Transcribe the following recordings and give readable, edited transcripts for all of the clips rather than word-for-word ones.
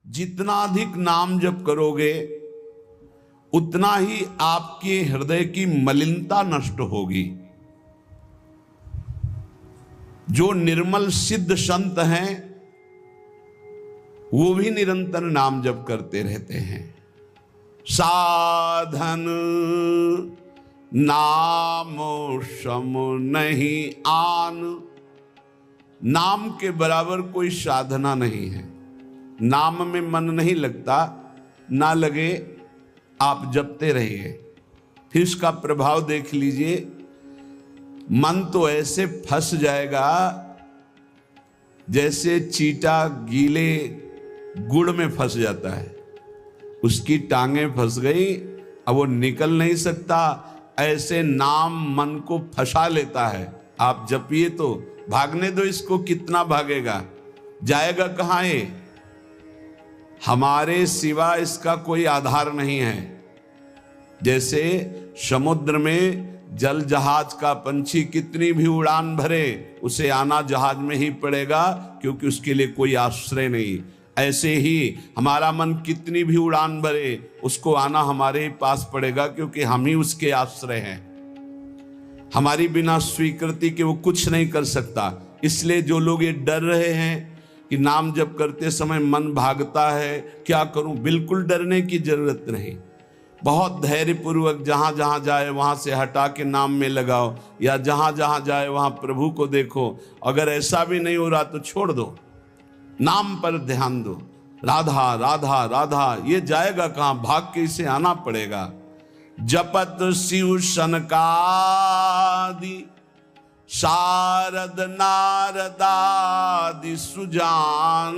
जितना अधिक नाम जप करोगे उतना ही आपके हृदय की मलिनता नष्ट होगी। जो निर्मल सिद्ध संत हैं वो भी निरंतर नाम जप करते रहते हैं। साधन नाम सम नहीं आन, नाम के बराबर कोई साधना नहीं है। नाम में मन नहीं लगता, ना लगे आप जपते रहिए, फिर इसका प्रभाव देख लीजिए। मन तो ऐसे फंस जाएगा जैसे चींटा गीले गुड़ में फंस जाता है, उसकी टांगें फंस गई, अब वो निकल नहीं सकता। ऐसे नाम मन को फंसा लेता है। आप जपिए तो भागने दो इसको, कितना भागेगा, जाएगा कहाँ ये? हमारे सिवा इसका कोई आधार नहीं है। जैसे समुद्र में जल जहाज का पंछी कितनी भी उड़ान भरे, उसे आना जहाज में ही पड़ेगा, क्योंकि उसके लिए कोई आश्रय नहीं। ऐसे ही हमारा मन कितनी भी उड़ान भरे, उसको आना हमारे ही पास पड़ेगा, क्योंकि हम ही उसके आश्रय हैं। हमारी बिना स्वीकृति के वो कुछ नहीं कर सकता। इसलिए जो लोग ये डर रहे हैं कि नाम जप करते समय मन भागता है, क्या करूं, बिल्कुल डरने की जरूरत नहीं। बहुत धैर्यपूर्वक जहां जहां जाए वहां से हटा के नाम में लगाओ, या जहां जहां जाए वहां प्रभु को देखो। अगर ऐसा भी नहीं हो रहा तो छोड़ दो, नाम पर ध्यान दो। राधा राधा राधा, ये जाएगा कहां, भाग के इसे आना पड़ेगा। जपत शिव सनकादि शारद नारदादि सुजान,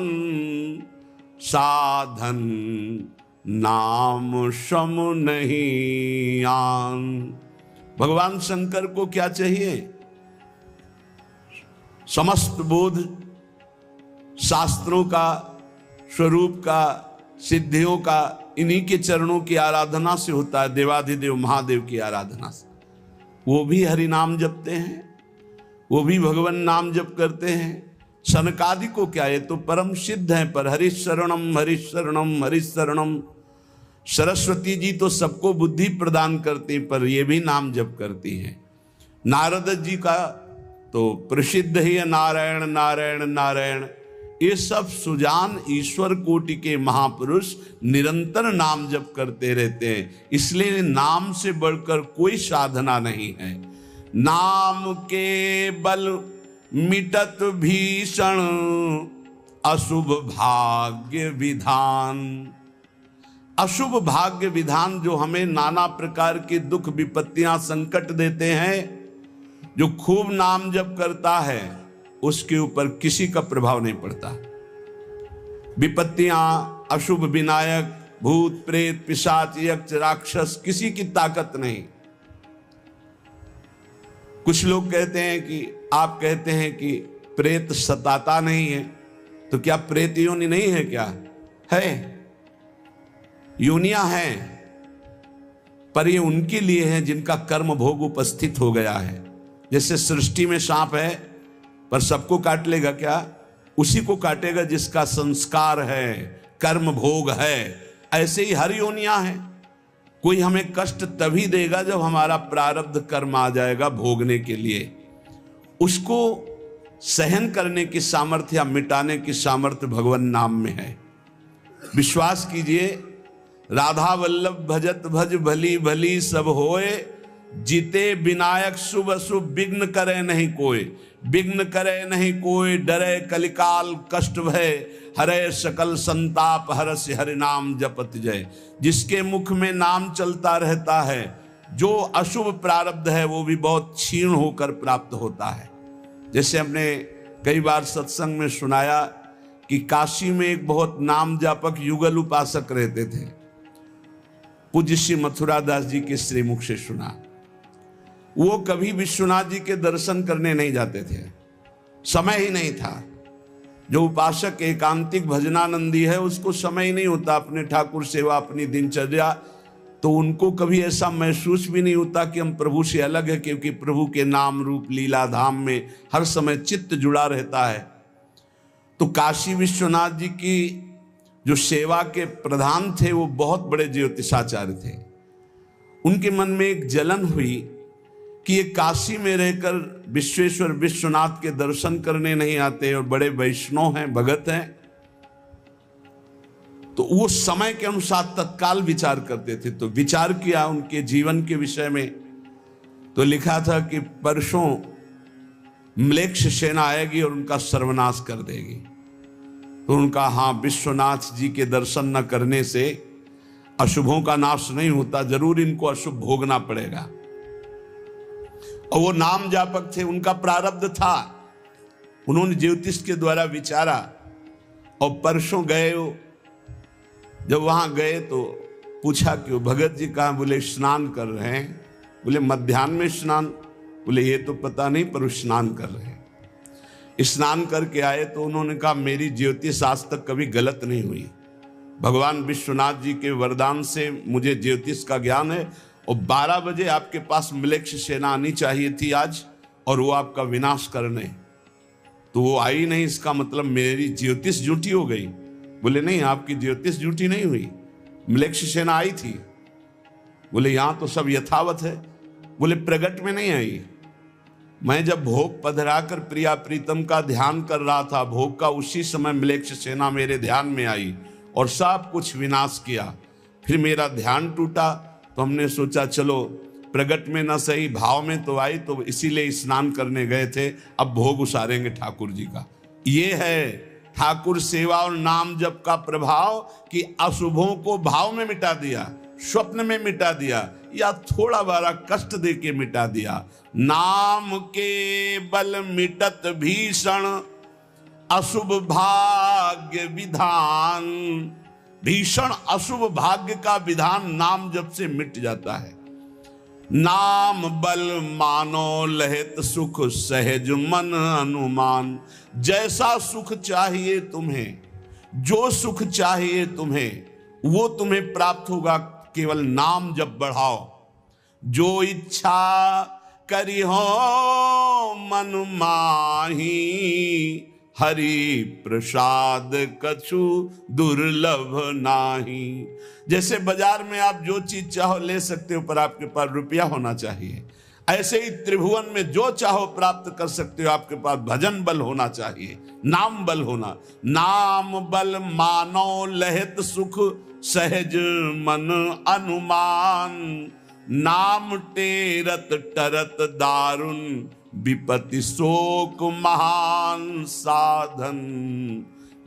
साधन नाम सम नहीं आन। भगवान शंकर को क्या चाहिए? समस्त बोध शास्त्रों का, स्वरूप का, सिद्धियों का इन्हीं के चरणों की आराधना से होता है, देवाधिदेव महादेव की आराधना से। वो भी हरि नाम जपते हैं, वो भी भगवान नाम जप करते हैं। सनकादि को क्या, ये तो परम सिद्ध है, पर हरिशरणम हरिशरणम हरिशरणम। सरस्वती जी तो सबको बुद्धि प्रदान करती, पर ये भी नाम जप करती हैं। नारद जी का तो प्रसिद्ध ही है नारायण नारायण नारायण। ये सब सुजान ईश्वर कोटि के महापुरुष निरंतर नाम जप करते रहते हैं। इसलिए नाम से बढ़कर कोई साधना नहीं है। नाम के बल मिटत भीषण अशुभ भाग्य विधान। अशुभ भाग्य विधान जो हमें नाना प्रकार के दुख विपत्तियां संकट देते हैं, जो खूब नाम जप करता है उसके ऊपर किसी का प्रभाव नहीं पड़ता। विपत्तियां, अशुभ विनायक, भूत प्रेत पिशाच यक्ष राक्षस, किसी की ताकत नहीं। कुछ लोग कहते हैं कि, आप कहते हैं कि प्रेत सताता नहीं है, तो क्या प्रेत योनि नहीं है? क्या है? योनियां हैं, पर ये उनके लिए है जिनका कर्म भोग उपस्थित हो गया है। जैसे सृष्टि में सांप है, पर सबको काट लेगा क्या? उसी को काटेगा जिसका संस्कार है, कर्म भोग है। ऐसे ही हर योनियां हैं। कोई हमें कष्ट तभी देगा जब हमारा प्रारब्ध कर्म आ जाएगा भोगने के लिए। उसको सहन करने की सामर्थ्य या मिटाने की सामर्थ्य भगवान नाम में है। विश्वास कीजिए, राधा वल्लभ भजत भज भली भली सब होए, जीते विनायक शुभ अशुभ विघ्न करे नहीं कोई। विघ्न करे नहीं कोई, डरे कलिकाल कष्ट भय, हरे सकल संताप हरस हरि नाम जपत जय। जिसके मुख में नाम चलता रहता है, जो अशुभ प्रारब्ध है वो भी बहुत क्षीण होकर प्राप्त होता है। जैसे हमने कई बार सत्संग में सुनाया कि काशी में एक बहुत नाम जापक युगल उपासक रहते थे। पूज्य श्री मथुरा दास जी के श्रीमुख से सुना। वो कभी विश्वनाथ जी के दर्शन करने नहीं जाते थे, समय ही नहीं था। जो उपासक एकांतिक भजनानंदी है उसको समय ही नहीं होता, अपने ठाकुर सेवा, अपनी दिनचर्या, तो उनको कभी ऐसा महसूस भी नहीं होता कि हम प्रभु से अलग है, क्योंकि प्रभु के नाम रूप लीला धाम में हर समय चित्त जुड़ा रहता है। तो काशी विश्वनाथ जी की जो सेवा के प्रधान थे वो बहुत बड़े ज्योतिषाचार्य थे। उनके मन में एक जलन हुई कि ये काशी में रहकर विश्वेश्वर विश्वनाथ के दर्शन करने नहीं आते और बड़े वैष्णव हैं, भगत हैं। तो वो समय के अनुसार तत्काल विचार करते थे। तो विचार किया उनके जीवन के विषय में, तो लिखा था कि परसों म्लेच्छ सेना आएगी और उनका सर्वनाश कर देगी। तो उनका हाँ, विश्वनाथ जी के दर्शन न करने से अशुभों का नाश नहीं होता, जरूर इनको अशुभ भोगना पड़ेगा। और वो नाम जापक थे, उनका प्रारब्ध था। उन्होंने ज्योतिष के द्वारा विचारा और परसों गए। जब वहां गए तो पूछा कि वो भगत जी कहाँ? बोले स्नान कर रहे हैं। बोले मध्याह्न में स्नान? बोले ये तो पता नहीं, पर स्नान कर रहे हैं। स्नान करके आए तो उन्होंने कहा मेरी ज्योतिष आज तक कभी गलत नहीं हुई। भगवान विश्वनाथ जी के वरदान से मुझे ज्योतिष का ज्ञान है। और 12 बजे आपके पास म्लेच्छ सेना आनी चाहिए थी आज, और वो आपका विनाश करने, तो वो आई नहीं। इसका मतलब मेरी ज्योतिष झूठी हो गई। बोले नहीं, आपकी ज्योतिष झूठी नहीं हुई, म्लेच्छ सेना आई थी। बोले यहां तो सब यथावत है। बोले प्रगट में नहीं आई। मैं जब भोग पधराकर प्रिया प्रीतम का ध्यान कर रहा था भोग का, उसी समय म्लेच्छ सेना मेरे ध्यान में आई और सब कुछ विनाश किया। फिर मेरा ध्यान टूटा, तो हमने सोचा चलो प्रगट में न सही, भाव में तो आई, तो इसीलिए स्नान करने गए थे। अब भोग उसारेंगे ठाकुर जी का। ये है ठाकुर सेवा और नाम जप का प्रभाव कि अशुभों को भाव में मिटा दिया, स्वप्न में मिटा दिया, या थोड़ा बारा कष्ट दे के मिटा दिया। नाम के बल मिटत भीषण अशुभ भाग्य विधान। भीषण अशुभ भाग्य का विधान नाम जप से मिट जाता है। नाम बल मानो लहित सुख सहज मन अनुमान। जैसा सुख चाहिए तुम्हें, जो सुख चाहिए तुम्हें, वो तुम्हें प्राप्त होगा। केवल नाम जब बढ़ाओ। जो इच्छा करी हो मन माही, हरि प्रसाद कछु दुर्लभ नाही। जैसे बाजार में आप जो चीज चाहो ले सकते हो, पर आपके पास रुपया होना चाहिए। ऐसे ही त्रिभुवन में जो चाहो प्राप्त कर सकते हो, आपके पास भजन बल होना चाहिए, नाम बल होना। नाम बल मानो लहित सुख सहज मन अनुमान। नाम टेरत टरत दारुण विपत्ति शोक महान साधन।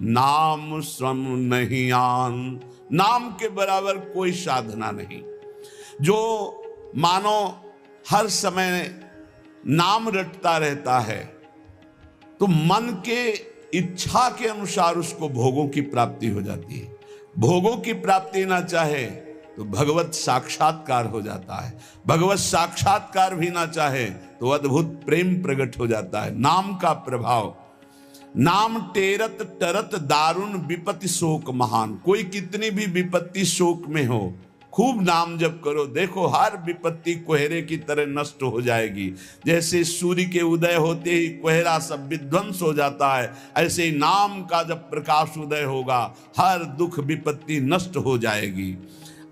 नाम श्रम नहीं आन। नाम के बराबर कोई साधना नहीं। जो मानो हर समय नाम रटता रहता है, तो मन के इच्छा के अनुसार उसको भोगों की प्राप्ति हो जाती है। भोगों की प्राप्ति ना चाहे तो भगवत साक्षात्कार हो जाता है। भगवत साक्षात्कार भी ना चाहे तो अद्भुत प्रेम प्रकट हो जाता है। नाम का प्रभाव। नाम टेरत टरत दारुण विपत्ति शोक महान। कोई कितनी भी विपत्ति शोक में हो, खूब नाम जप करो, देखो हर विपत्ति कोहरे की तरह नष्ट हो जाएगी। जैसे सूर्य के उदय होते ही कोहरा सब विध्वंस हो जाता है, ऐसे ही नाम का जब प्रकाश उदय होगा हर दुख विपत्ति नष्ट हो जाएगी।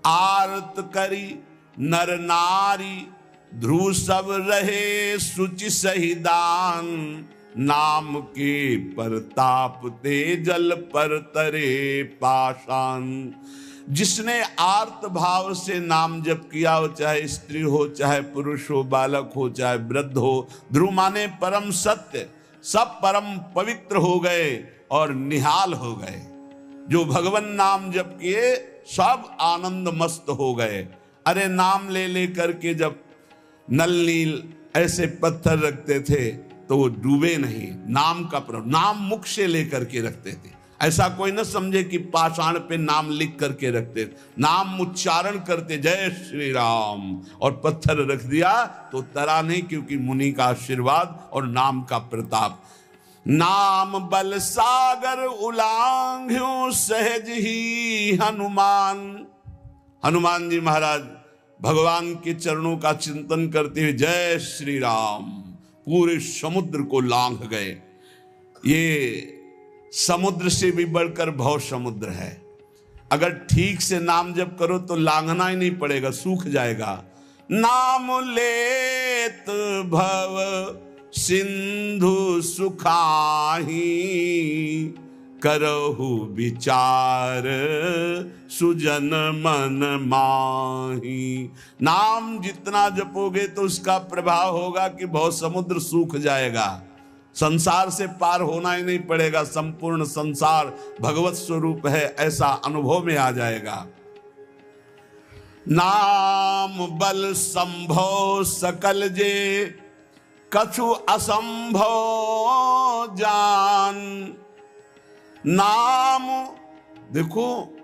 आरत करी नर नारी ध्रुव सब रहे शुचि सही दान। नाम के परताप ते जल पर तरे पाषाण। जिसने आर्त भाव से नाम जप किया हो, चाहे स्त्री हो, चाहे पुरुष हो, बालक हो, चाहे वृद्ध हो, ध्रुव माने परम सत्य, सब परम पवित्र हो गए और निहाल हो गए। जो भगवान नाम जप किए सब आनंद मस्त हो गए। अरे नाम ले ले करके जब नल नील ऐसे पत्थर रखते थे तो वो डूबे नहीं। नाम का प्रभाव, नाम मुख से लेकर के रखते थे। ऐसा कोई न समझे कि पाषाण पे नाम लिख करके रखते, नाम उच्चारण करते, जय श्री राम, और पत्थर रख दिया तो तरा नहीं, क्योंकि मुनि का आशीर्वाद और नाम का प्रताप। नाम बल सागर उलांघ्यो सहज ही हनुमान। हनुमान जी महाराज भगवान के चरणों का चिंतन करते हुए जय श्री राम पूरे समुद्र को लांघ गए। ये समुद्र से भी बढ़कर भव समुद्र है। अगर ठीक से नाम जप करो तो लांघना ही नहीं पड़ेगा, सूख जाएगा। नाम लेत भव सिंधु सुखाही, करहु विचार सुजन मन माही। नाम जितना जपोगे तो उसका प्रभाव होगा कि बहुत समुद्र सूख जाएगा, संसार से पार होना ही नहीं पड़ेगा, संपूर्ण संसार भगवत स्वरूप है ऐसा अनुभव में आ जाएगा। नाम बल संभव सकल जे, कछु असंभव जान। नाम देखो,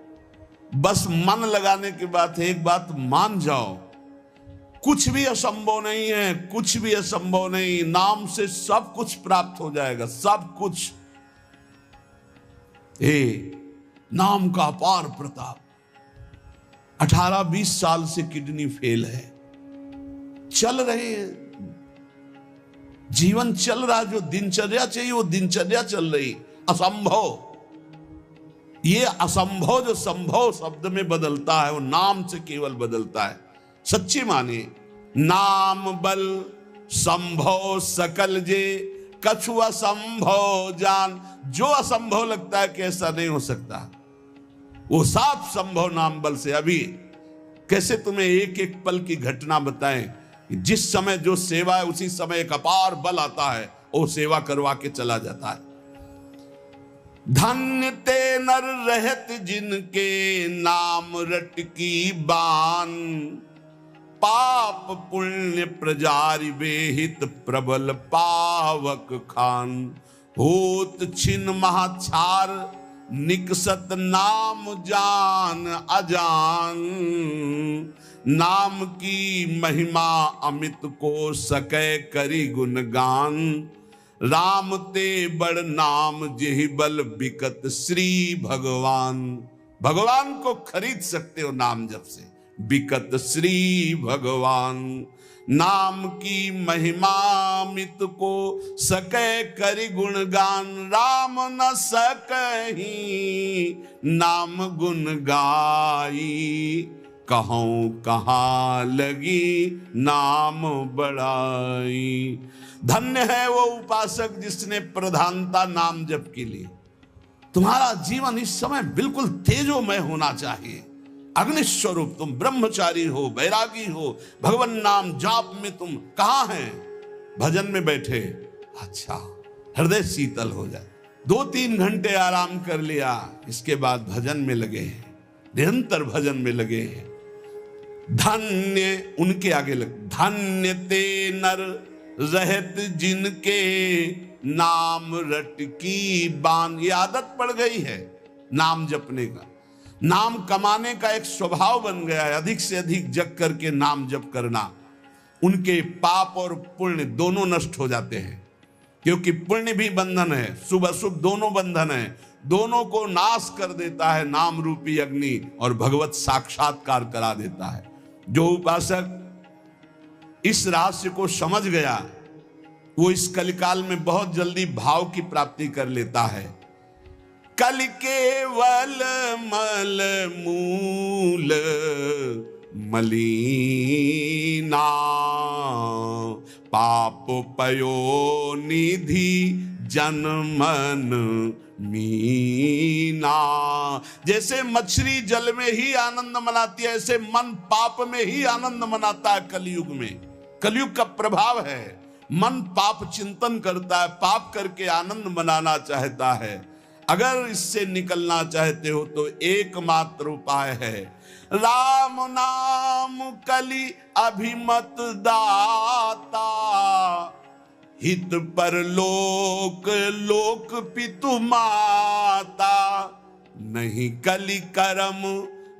बस मन लगाने की बात है। एक बात मान जाओ, कुछ भी असंभव नहीं है, कुछ भी असंभव नहीं। नाम से सब कुछ प्राप्त हो जाएगा, सब कुछ। नाम का अपार प्रताप। 18-20 साल से किडनी फेल है, चल रहे हैं, जीवन चल रहा, जो दिनचर्या चाहिए वो दिनचर्या चल रही। असंभव, ये असंभव जो संभव शब्द में बदलता है वो नाम से केवल बदलता है। सच्ची मानिए, नाम बल संभव सकल जे, कछु असंभव जान। जो असंभव लगता है कि ऐसा नहीं हो सकता, वो साफ संभव नाम बल से। अभी कैसे तुम्हें एक एक पल की घटना बताएं कि जिस समय जो सेवा है उसी समय एक अपार बल आता है, वो सेवा करवा के चला जाता है। धन्य ते नर रहत जिनके नाम रट की बान, पाप पुण्य प्रजारि बेहित प्रबल पावक खान। होत छिन महाछार निकसत नाम जान अजान, नाम की महिमा अमित को सकै करी गुणगान। राम ते बड़ नाम जेहि बल बिकत श्री भगवान। भगवान को खरीद सकते हो नाम जप से, बिकत श्री भगवान। नाम की महिमा मित को सकै करि गुणगान, राम न सकहि नाम गुण गाई। कहूं कहाँ लगी नाम बड़ाई। धन्य है वो उपासक जिसने प्रधानता नाम जप के लिए। तुम्हारा जीवन इस समय बिल्कुल तेजोमय होना चाहिए, अग्निस्वरूप। तुम ब्रह्मचारी हो, बैरागी हो, भगवान नाम जाप में तुम कहां हैं? भजन में बैठे, अच्छा हृदय शीतल हो जाए। 2-3 घंटे आराम कर लिया, इसके बाद भजन में लगे हैं, निरंतर भजन में लगे हैं। धन्य उनके आगे लग, धन्य ते नर रहत जिनके नाम रट की बान। ये आदत पड़ गई है नाम जपने का, नाम कमाने का एक स्वभाव बन गया है। अधिक से अधिक जग करके नाम जप करना, उनके पाप और पुण्य दोनों नष्ट हो जाते हैं। क्योंकि पुण्य भी बंधन है, शुभ अशुभ दोनों बंधन है, दोनों को नाश कर देता है नाम रूपी अग्नि, और भगवत साक्षात्कार करा देता है। जो उपासक इस रहस्य को समझ गया, वो इस कलिकाल में बहुत जल्दी भाव की प्राप्ति कर लेता है। कल केवल मल मूल मलीना, पाप पयो निधि जनमन मीना। जैसे मछली जल में ही आनंद मनाती है, ऐसे मन पाप में ही आनंद मनाता है। कलयुग में, कलयुग का प्रभाव है, मन पाप चिंतन करता है, पाप करके आनंद मनाना चाहता है। अगर इससे निकलना चाहते हो तो एकमात्र उपाय है राम नाम कलि अभिमत दाता, हित पर लोक लोक पितु माता। नहीं कलि कर्म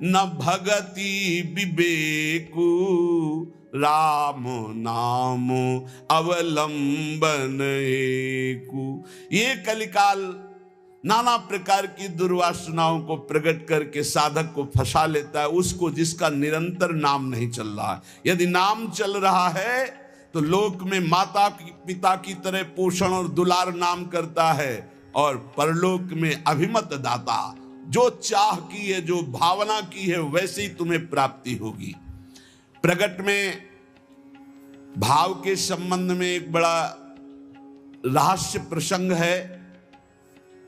न भगति विवेकु, राम नाम अवलंबन एकु। ये कलिकाल नाना प्रकार की दुर्वासनाओं को प्रकट करके साधक को फंसा लेता है, उसको जिसका निरंतर नाम नहीं चल रहा है। यदि नाम चल रहा है तो लोक में माता पिता की तरह पोषण और दुलार नाम करता है, और परलोक में अभिमत दाता, जो चाह की है, जो भावना की है, वैसे ही तुम्हें प्राप्ति होगी। प्रगट में भाव के संबंध में एक बड़ा रहस्य प्रसंग है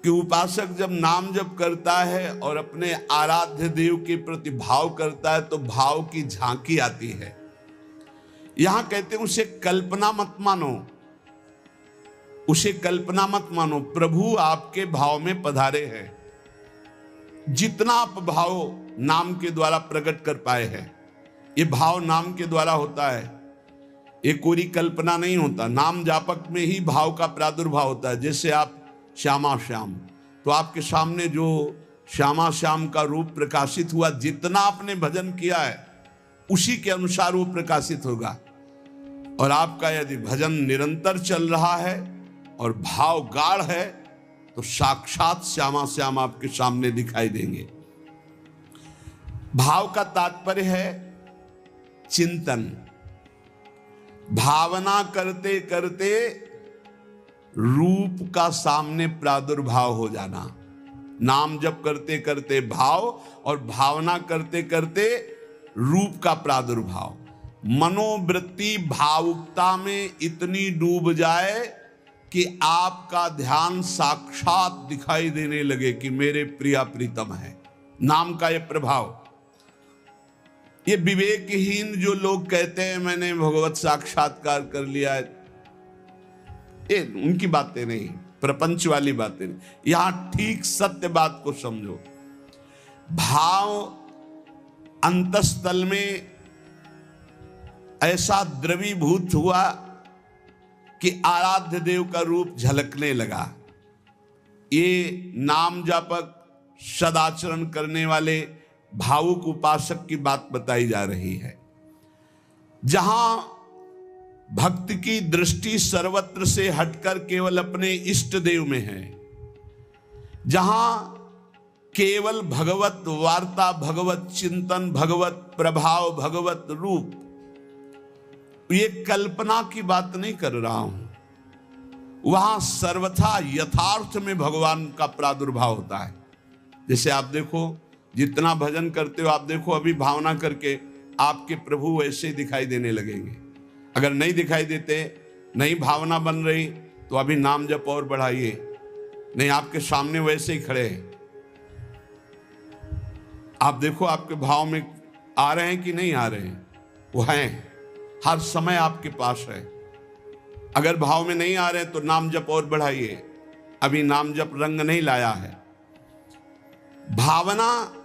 कि उपासक जब नाम जप करता है और अपने आराध्य देव के प्रति भाव करता है तो भाव की झांकी आती है। यहां कहते हैं उसे कल्पना मत मानो, उसे कल्पना मत मानो, प्रभु आपके भाव में पधारे हैं। जितना आप भाव नाम के द्वारा प्रकट कर पाए हैं, ये भाव नाम के द्वारा होता है, ये कोई कल्पना नहीं होता। नाम जापक में ही भाव का प्रादुर्भाव होता है। जैसे आप श्यामा श्याम, तो आपके सामने जो श्यामा श्याम का रूप प्रकाशित हुआ, जितना आपने भजन किया है उसी के अनुसार वो प्रकाशित होगा। और आपका यदि भजन निरंतर चल रहा है और भाव गाढ़ है तो साक्षात श्यामा श्याम आपके सामने दिखाई देंगे। भाव का तात्पर्य है चिंतन। भावना करते करते रूप का सामने प्रादुर्भाव हो जाना। नाम जप करते करते भाव और भावना करते करते रूप का प्रादुर्भाव। मनोवृत्ति भावुकता में इतनी डूब जाए कि आपका ध्यान साक्षात दिखाई देने लगे कि मेरे प्रिया प्रीतम है। नाम का यह प्रभाव। ये विवेकहीन जो लोग कहते हैं मैंने भगवत साक्षात्कार कर लिया है, ये उनकी बातें नहीं, प्रपंच वाली बातें नहीं। यहां ठीक सत्य बात को समझो। भाव अंतस्थल में ऐसा द्रवीभूत हुआ कि आराध्य देव का रूप झलकने लगा। ये नाम जापक सदाचरण करने वाले भावुक उपासक की बात बताई जा रही है। जहां भक्त की दृष्टि सर्वत्र से हटकर केवल अपने इष्ट देव में है, जहां केवल भगवत वार्ता, भगवत चिंतन, भगवत प्रभाव, भगवत रूप, ये कल्पना की बात नहीं कर रहा हूं, वहां सर्वथा यथार्थ में भगवान का प्रादुर्भाव होता है। जैसे आप देखो, जितना भजन करते हो आप देखो, अभी भावना करके आपके प्रभु वैसे ही दिखाई देने लगेंगे। अगर नहीं दिखाई देते, नहीं भावना बन रही, तो अभी नाम जप और बढ़ाइए, नहीं आपके सामने वैसे ही खड़े हैं। आप देखो आपके भाव में आ रहे हैं कि नहीं आ रहे हैं, वो हैं, हर समय आपके पास है। अगर भाव में नहीं आ रहे हैं तो नाम जप और बढ़ाइए, अभी नाम जप रंग नहीं लाया है। भावना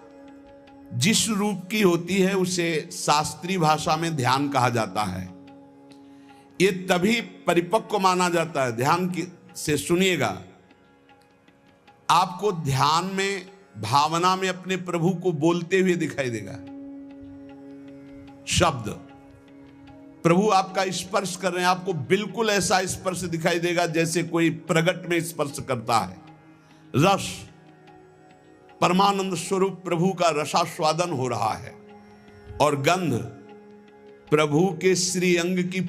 जिस रूप की होती है उसे शास्त्रीय भाषा में ध्यान कहा जाता है। ये तभी परिपक्व माना जाता है। ध्यान से सुनिएगा, आपको ध्यान में, भावना में अपने प्रभु को बोलते हुए दिखाई देगा। शब्द प्रभु आपका स्पर्श कर रहे हैं, आपको बिल्कुल ऐसा स्पर्श दिखाई देगा जैसे कोई प्रगट में स्पर्श करता है। रस, परमानंद स्वरूप प्रभु का रसास्वादन हो रहा है। और गंध, प्रभु के श्री अंग की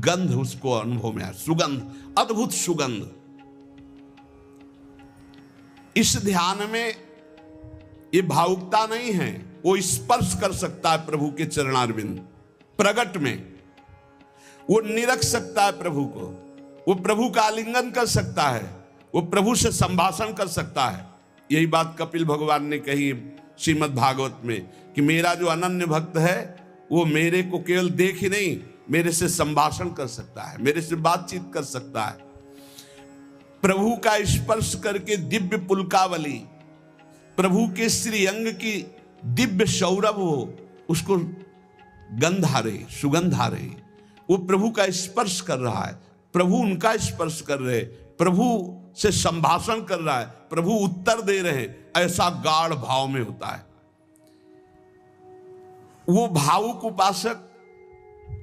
गंध उसको अनुभव में है, सुगंध, अद्भुत सुगंध। इस ध्यान में ये भावुकता नहीं है, वो स्पर्श कर सकता है प्रभु के चरणारविंद। प्रगट में वो निरख सकता है प्रभु को, वो प्रभु का आलिंगन कर सकता है, वो प्रभु से संभाषण कर सकता है। यही बात कपिल भगवान ने कही श्रीमद् भागवत में कि मेरा जो अनन्य भक्त है वो मेरे को केवल देख ही नहीं, मेरे से संभाषण कर सकता है, मेरे से बातचीत कर सकता है। प्रभु का स्पर्श करके दिव्य पुलकावली, प्रभु के श्री अंग की दिव्य सौरभ हो, उसको गंध आ रही, सुगंध आ रही, वो प्रभु का स्पर्श कर रहा है, प्रभु उनका स्पर्श कर रहे, प्रभु से संभाषण कर रहा है, प्रभु उत्तर दे रहे हैं, ऐसा गाढ़ भाव में होता है। वो भावुक उपासक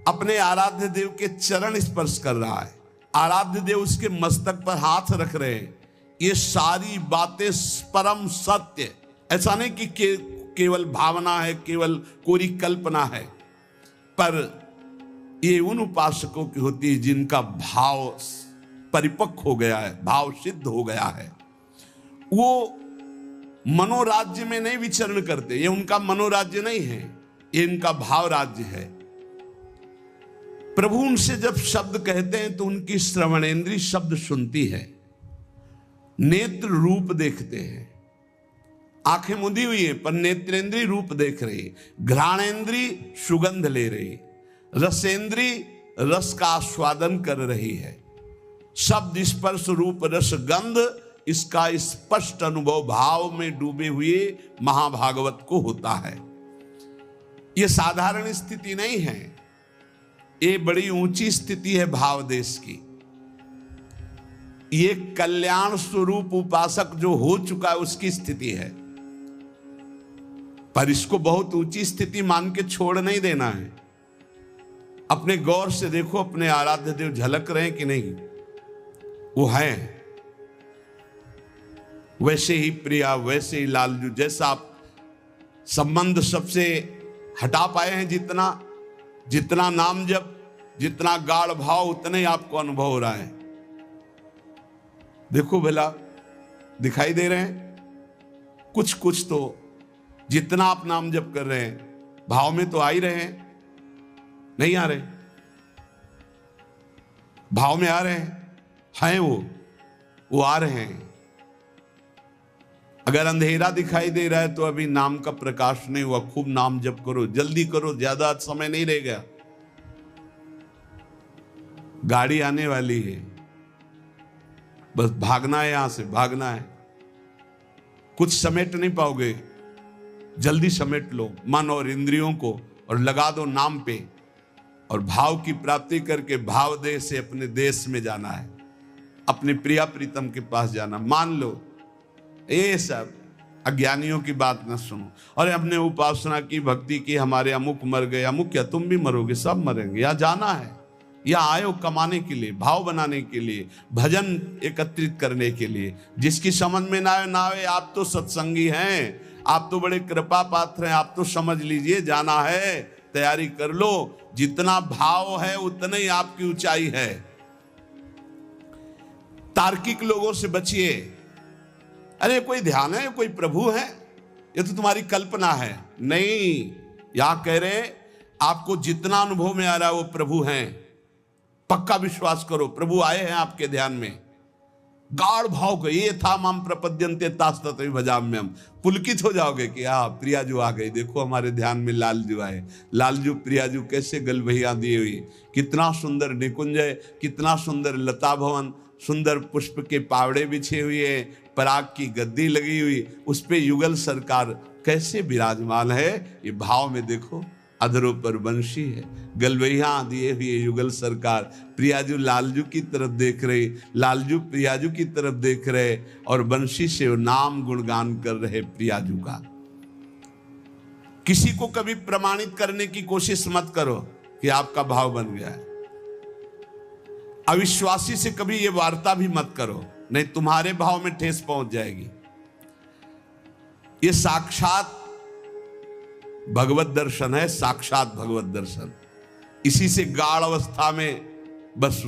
अपने आराध्य देव के चरण स्पर्श कर रहा है, आराध्य देव उसके मस्तक पर हाथ रख रहे हैं। ये सारी बातें परम सत्य, ऐसा नहीं कि केवल भावना है, केवल कोई कल्पना है, पर ये उन उपासकों की होती है जिनका भाव परिपक्व हो गया है, भाव सिद्ध हो गया है। वो मनोराज्य में नहीं विचरण करते। ये उनका मनोराज्य नहीं है, ये इनका भाव राज्य है। प्रभु उनसे जब शब्द कहते हैं तो उनकी श्रवणेंद्री शब्द सुनती है, नेत्र रूप देखते हैं। आंखें मुदी हुई है पर नेत्रेंद्री रूप देख रही, घ्राणेंद्री सुगंध ले रही, रसेंद्री रस का आस्वादन कर रही है। शब्द स्पर्श रूप रस गंध, इसका स्पष्ट अनुभव भाव में डूबे हुए महाभागवत को होता है। यह साधारण स्थिति नहीं है, ये बड़ी ऊंची स्थिति है भाव देश की। ये कल्याण स्वरूप उपासक जो हो चुका है उसकी स्थिति है, पर इसको बहुत ऊंची स्थिति मान के छोड़ नहीं देना है। अपने गौर से देखो, अपने आराध्य देव झलक रहे हैं कि नहीं? वो है वैसे ही प्रिया, वैसे ही लालजू। जैसा आप संबंध सबसे हटा पाए हैं, जितना नाम जप, जितना गाढ़ भाव, उतना ही आपको अनुभव हो रहा है। देखो भला, दिखाई दे रहे हैं कुछ कुछ तो, जितना आप नाम जप कर रहे हैं भाव में तो आ ही रहे हैं, नहीं आ रहे? भाव में आ रहे हैं वो आ रहे हैं। अगर अंधेरा दिखाई दे रहा है तो अभी नाम का प्रकाश नहीं हुआ। खूब नाम जप करो, जल्दी करो, ज्यादा समय नहीं रह गया। गाड़ी आने वाली है, बस भागना है, यहां से भागना है। कुछ समेट नहीं पाओगे, जल्दी समेट लो मन और इंद्रियों को और लगा दो नाम पे, और भाव की प्राप्ति करके भाव देश से अपने देश में जाना है, अपने प्रिया प्रीतम के पास जाना। मान लो ये सब अज्ञानियों की बात न सुनो। और हमने उपासना की, भक्ति की, हमारे अमुक मर गए, अमुक क्या तुम भी मरोगे, सब मरेंगे। यहाँ जाना है, यहाँ आए हो कमाने के लिए, भाव बनाने के लिए, भजन एकत्रित करने के लिए। जिसकी समझ में ना आए, आप तो सत्संगी हैं, आप तो बड़े कृपा पात्र हैं, आप तो समझ लीजिए जाना है, तैयारी कर लो। जितना भाव है उतना ही आपकी ऊंचाई है। तार्किक लोगों से बचिए। अरे कोई ध्यान है, कोई प्रभु है, ये तो तुम्हारी कल्पना है। नहीं, यहां कह रहे आपको जितना अनुभव में आ रहा है वो प्रभु हैं। पक्का विश्वास करो, प्रभु आए हैं आपके ध्यान में। गाढ़ भाव को, ये था माम प्रपद्यन्ते तास्ततै भजाम्यहम्। पुलकित हो जाओगे कि हाँ प्रियाजू आ गई, देखो हमारे ध्यान में लालजू आए। लालजू प्रियाजू कैसे गलभैया दिए हुई, कितना सुंदर निकुंज है, कितना सुंदर लता भवन, सुंदर पुष्प के पावड़े बिछे हुए, पराग की गद्दी लगी हुई, उस पे युगल सरकार कैसे विराजमान है। ये भाव में देखो, अधरों पर बंशी है, गलबैया दिए हुए युगल सरकार प्रियाजू लालजू की तरफ देख रहे, लालजू प्रियाजू की तरफ देख रहे, और बंशी से वो नाम गुणगान कर रहे प्रियाजू का। किसी को कभी प्रमाणित करने की कोशिश मत करो कि आपका भाव बन गया है। अविश्वासी से कभी ये वार्ता भी मत करो, नहीं तुम्हारे भाव में ठेस पहुंच जाएगी। ये साक्षात भगवत दर्शन है, साक्षात भगवत दर्शन। इसी से गाढ़ अवस्था में बस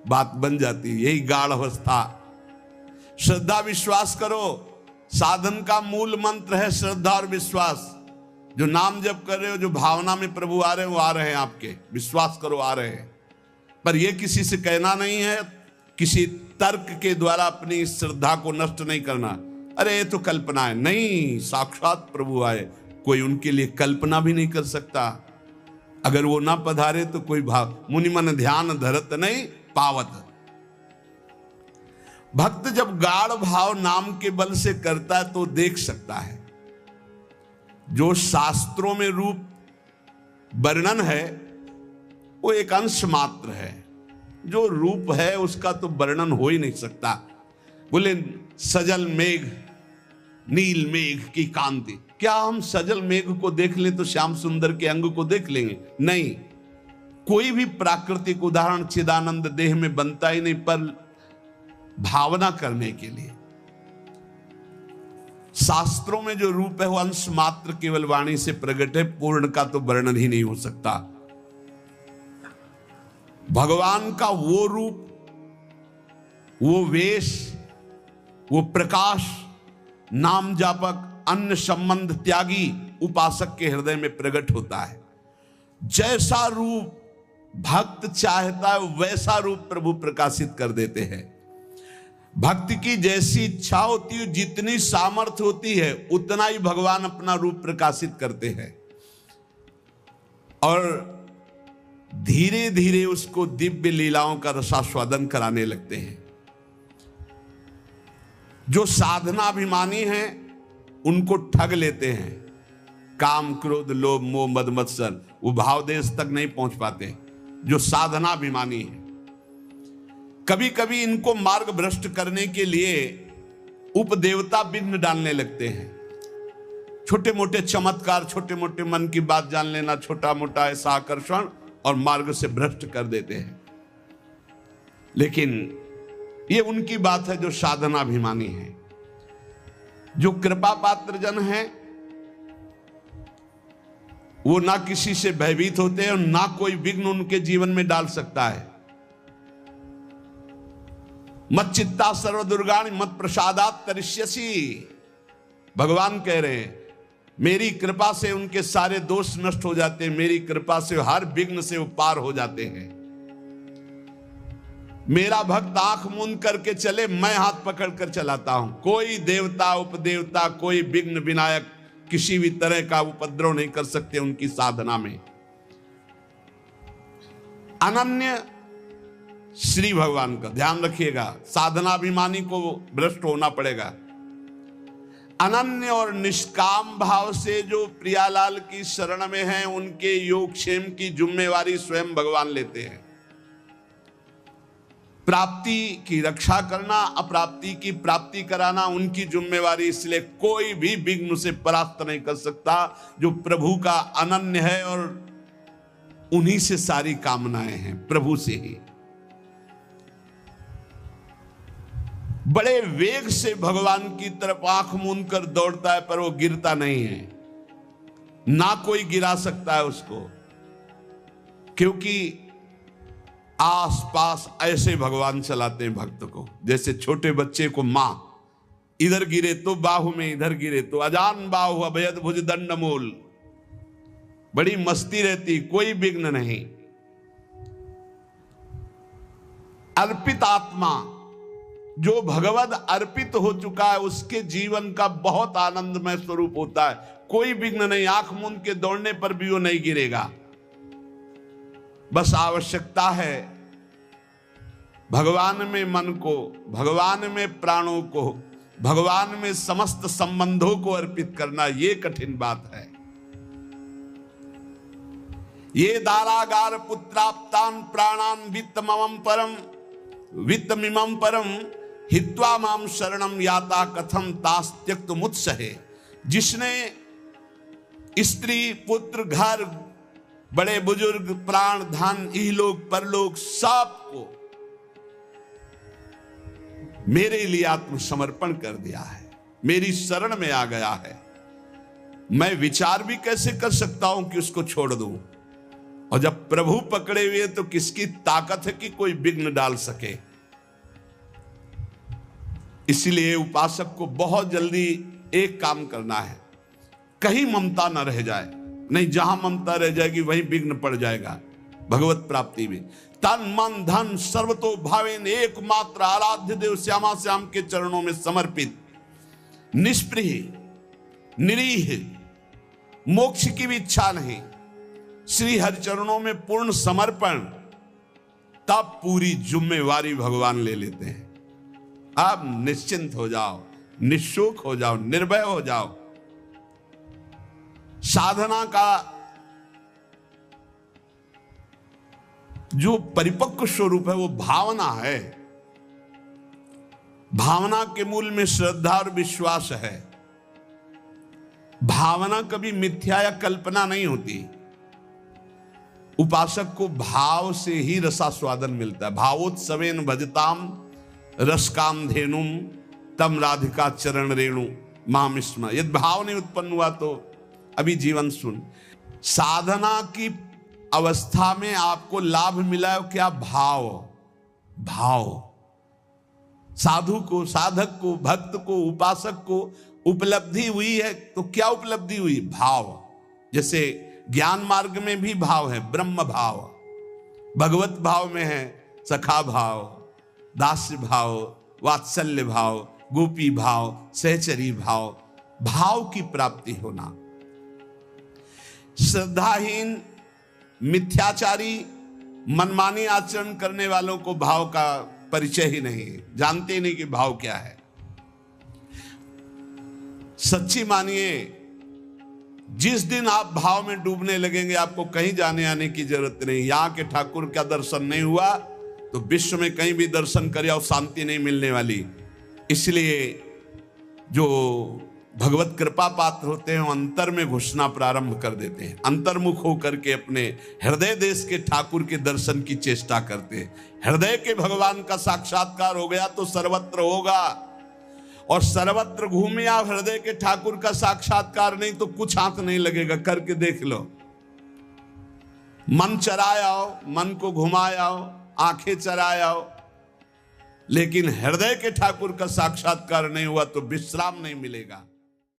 बात बन जाती है, यही गाढ़ अवस्था। श्रद्धा विश्वास करो, साधन का मूल मंत्र है श्रद्धा और विश्वास। जो नाम जप कर रहे हो, जो भावना में प्रभु आ रहे हैं, वो आ रहे हैं आपके, विश्वास करो आ रहे हैं। पर यह किसी से कहना नहीं है, किसी तर्क के द्वारा अपनी श्रद्धा को नष्ट नहीं करना। अरे ये तो कल्पना है, नहीं, साक्षात प्रभु आए, कोई उनके लिए कल्पना भी नहीं कर सकता। अगर वो ना पधारे तो कोई भाव, मुनि मन ध्यान धरत नहीं पावत। भक्त जब गाढ़ भाव नाम के बल से करता है तो देख सकता है। जो शास्त्रों में रूप वर्णन है वो एक अंश मात्र है, जो रूप है उसका तो वर्णन हो ही नहीं सकता। बोले सजल मेघ नील मेघ की कांति, क्या हम सजल मेघ को देख लें तो श्याम सुंदर के अंग को देख लेंगे? नहीं, कोई भी प्राकृतिक उदाहरण चिदानंद देह में बनता ही नहीं, पर भावना करने के लिए। शास्त्रों में जो रूप है वो अंश मात्र केवल वाणी से प्रकट है, पूर्ण का तो वर्णन ही नहीं हो सकता। भगवान का वो रूप, वो वेश, वो प्रकाश, नाम जापक, अन्य संबंध त्यागी उपासक के हृदय में प्रकट होता है। जैसा रूप भक्त चाहता है वैसा रूप प्रभु प्रकाशित कर देते हैं। भक्ति की जैसी इच्छा होती है, जितनी सामर्थ्य होती है, उतना ही भगवान अपना रूप प्रकाशित करते हैं और धीरे धीरे उसको दिव्य लीलाओं का रसास्वादन कराने लगते हैं। जो साधनाभिमानी हैं उनको ठग लेते हैं। काम, क्रोध, लोभ, मोह, मद, मत्सर, वो भाव देश तक नहीं पहुंच पाते जो साधनाभिमानी है। कभी कभी इनको मार्ग भ्रष्ट करने के लिए उपदेवता विघ्न डालने लगते हैं। छोटे मोटे चमत्कार, छोटे मोटे मन की बात जान लेना, छोटा मोटा ऐसा आकर्षण, और मार्ग से भ्रष्ट कर देते हैं। लेकिन ये उनकी बात है जो साधनाभिमानी है। जो कृपा पात्र जन है वो ना किसी से भयभीत होते हैं और ना कोई विघ्न उनके जीवन में डाल सकता है। मत चित्ता सर्व दुर्गाणि मत प्रसादात तरिष्यसि, भगवान कह रहे हैं मेरी कृपा से उनके सारे दोष नष्ट हो जाते हैं, मेरी कृपा से हर विघ्न से वो पार हो जाते हैं। मेरा भक्त आंख मूंद करके चले, मैं हाथ पकड़ कर चलाता हूं। कोई देवता, उपदेवता, कोई विघ्न विनायक किसी भी तरह का उपद्रव नहीं कर सकते उनकी साधना में। अनन्य श्री भगवान का ध्यान रखिएगा, साधनाभिमानी को भ्रष्ट होना पड़ेगा। अनन्य और निष्काम भाव से जो प्रियालाल की शरण में हैं, उनके योगक्षेम की जिम्मेवारी स्वयं भगवान लेते हैं। प्राप्ति की रक्षा करना, अप्राप्ति की प्राप्ति कराना उनकी जिम्मेवारी, इसलिए कोई भी विघ्न से परास्त नहीं कर सकता जो प्रभु का अनन्य है, और उन्हीं से सारी कामनाएं हैं, प्रभु से ही। बड़े वेग से भगवान की तरफ आंख मूंद कर दौड़ता है, पर वो गिरता नहीं है, ना कोई गिरा सकता है उसको, क्योंकि आसपास ऐसे भगवान चलाते हैं भक्त को। जैसे छोटे बच्चे को मां इधर गिरे तो बाहु में, इधर गिरे तो अजान बाहु अभयद भुज दंड मूल, बड़ी मस्ती रहती, कोई विघ्न नहीं। अर्पित आत्मा जो भगवद अर्पित हो चुका है, उसके जीवन का बहुत आनंदमय स्वरूप होता है। कोई विघ्न नहीं, आंख मूंद के दौड़ने पर भी वो नहीं गिरेगा। बस आवश्यकता है भगवान में मन को, भगवान में प्राणों को, भगवान में समस्त संबंधों को अर्पित करना। ये कठिन बात है। ये दारागार पुत्राप्तान प्राणान वित्तमम परम वित्तमिमं परम हित्वा माम शरणम याता कथम तास त्यक्त मुत्सहे। जिसने स्त्री, पुत्र, घर, बड़े बुजुर्ग, प्राण, धन, इहलोक परलोक सबको मेरे लिए आत्मसमर्पण कर दिया है, मेरी शरण में आ गया है, मैं विचार भी कैसे कर सकता हूं कि उसको छोड़ दूं। और जब प्रभु पकड़े हुए तो किसकी ताकत है कि कोई विघ्न डाल सके। इसलिए उपासक को बहुत जल्दी एक काम करना है, कहीं ममता न रह जाए। नहीं, जहां ममता रह जाएगी वहीं विघ्न पड़ जाएगा भगवत प्राप्ति में। तन मन धन सर्वतो भावेन एकमात्र आराध्य देव श्यामा श्याम के चरणों में समर्पित, निष्प्रिय, निरीह, मोक्ष की भी इच्छा नहीं, श्री हरि चरणों में पूर्ण समर्पण, तब पूरी जिम्मेवारी भगवान ले लेते हैं। अब निश्चिंत हो जाओ, निशुक हो जाओ, निर्भय हो जाओ। साधना का जो परिपक्व स्वरूप है वो भावना है। भावना के मूल में श्रद्धा और विश्वास है। भावना कभी मिथ्या या कल्पना नहीं होती। उपासक को भाव से ही रसास्वादन मिलता है। भावोत्सवेन भजताम रसकाम धेनुम तम राधिका चरण रेणु माम स्मर। यदि भाव नहीं उत्पन्न हुआ तो अभी जीवन सुन। साधना की अवस्था में आपको लाभ मिला है क्या? भाव। भाव साधु को, साधक को, भक्त को, उपासक को उपलब्धि हुई है तो क्या उपलब्धि हुई? भाव। जैसे ज्ञान मार्ग में भी भाव है, ब्रह्म भाव, भगवत भाव में है सखा भाव, दास्य भाव, वात्सल्य भाव, गोपी भाव, सहचरी भाव, भाव की प्राप्ति होना। श्रद्धाहीन, मिथ्याचारी, मनमानी आचरण करने वालों को भाव का परिचय ही नहीं, जानते ही नहीं कि भाव क्या है। सच्ची मानिए, जिस दिन आप भाव में डूबने लगेंगे आपको कहीं जाने आने की जरूरत नहीं। यहां के ठाकुर का दर्शन नहीं हुआ तो विश्व में कहीं भी दर्शन करे और शांति नहीं मिलने वाली। इसलिए जो भगवत कृपा पात्र होते हैं अंतर में घुसना प्रारंभ कर देते हैं, अंतर्मुख होकर के अपने हृदय देश के ठाकुर के दर्शन की चेष्टा करते हैं। हृदय के भगवान का साक्षात्कार हो गया तो सर्वत्र होगा, और सर्वत्र घूमे आप, हृदय के ठाकुर का साक्षात्कार नहीं तो कुछ हाथ नहीं लगेगा। करके देख लो, मन चराए आओ, मन को घुमाए आओ, आंखें चराए आओ, लेकिन हृदय के ठाकुर का साक्षात्कार नहीं हुआ तो विश्राम नहीं मिलेगा।